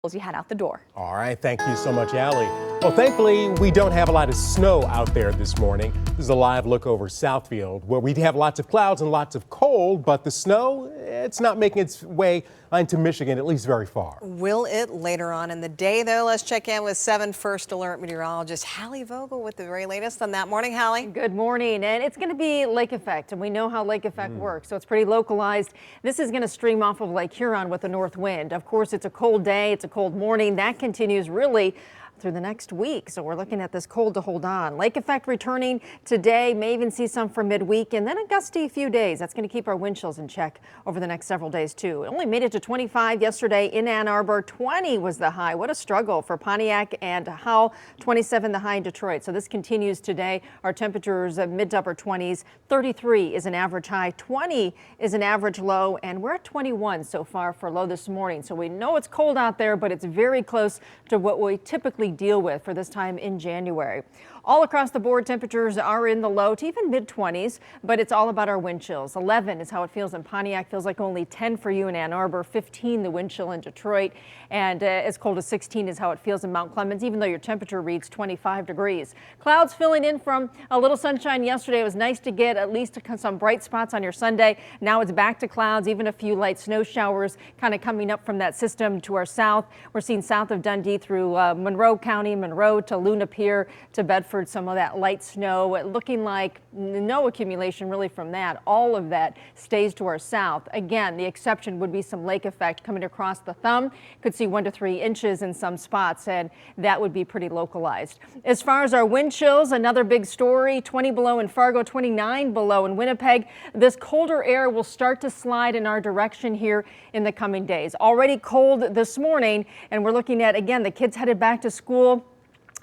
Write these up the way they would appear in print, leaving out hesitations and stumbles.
as you head out the door. All right, thank you so much, Allie. Well, thankfully, we don't have a lot of snow out there this morning. This is a live look over Southfield, where we have lots of clouds and lots of cold, but the snow, it's not making its way into Michigan, at least very far. Will it later on in the day, though? Let's check in with 7 First Alert meteorologist Hallie Vogel with the very latest on that. Morning, Hallie. Good morning, and it's going to be lake effect, and we know how lake effect works, so it's pretty localized. This is going to stream off of Lake Huron with a north wind. Of course, it's a cold day, it's a cold morning. That continues really through the next week. So we're looking at this cold to hold on. Lake effect returning today, may even see some for midweek, and then a gusty few days. That's going to keep our wind chills in check over the next several days too. It only made it to 25 yesterday in Ann Arbor. 20 was the high. What a struggle for Pontiac and Howell. 27 the high in Detroit. So this continues today. Our temperatures mid to upper 20s. 33 is an average high. 20 is an average low, and we're at 21 so far for low this morning. So we know it's cold out there, but it's very close to what we typically deal with for this time in January. All across the board, temperatures are in the low to even mid-20s, but it's all about our wind chills. 11 is how it feels in Pontiac. Feels like only 10 for you in Ann Arbor. 15 the wind chill in Detroit, and as cold as 16 is how it feels in Mount Clemens, even though your temperature reads 25 degrees. Clouds filling in from a little sunshine yesterday. It was nice to get at least some bright spots on your Sunday. Now it's back to clouds, even a few light snow showers kind of coming up from that system to our south. We're seeing south of Dundee through Monroe County, Monroe to Luna Pier to Bedford. Some of that light snow, looking like no accumulation really from that. All of that stays to our south. Again, the exception would be some lake effect coming across the thumb. Could see 1 to 3 inches in some spots, and that would be pretty localized. As far as our wind chills, another big story. 20 below in Fargo, 29 below in Winnipeg. This colder air will start to slide in our direction here in the coming days. Already cold this morning, and we're looking at, again, the kids headed back to school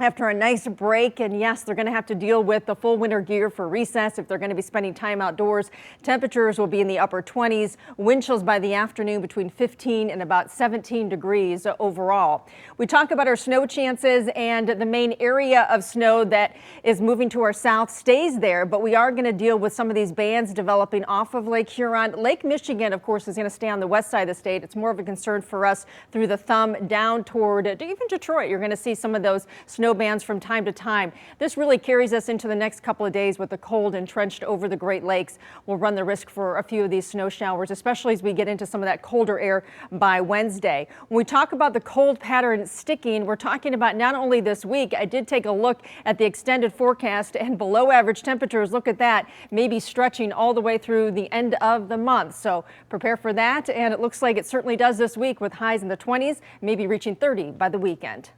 after a nice break, and yes, they're going to have to deal with the full winter gear for recess if they're going to be spending time outdoors. Temperatures will be in the upper 20s. Wind chills by the afternoon between 15 and about 17 degrees overall. We talk about our snow chances, and the main area of snow that is moving to our south stays there, but we are going to deal with some of these bands developing off of Lake Huron. Lake Michigan, of course, is going to stay on the west side of the state. It's more of a concern for us through the thumb down toward even Detroit. You're going to see some of those snow bands from time to time. This really carries us into the next couple of days with the cold entrenched over the Great Lakes. We'll run the risk for a few of these snow showers, especially as we get into some of that colder air by Wednesday. When we talk about the cold pattern sticking, we're talking about not only this week. I did take a look at the extended forecast, and below average temperatures, look at that, maybe stretching all the way through the end of the month. So prepare for that, and it looks like it certainly does this week with highs in the 20s, maybe reaching 30 by the weekend.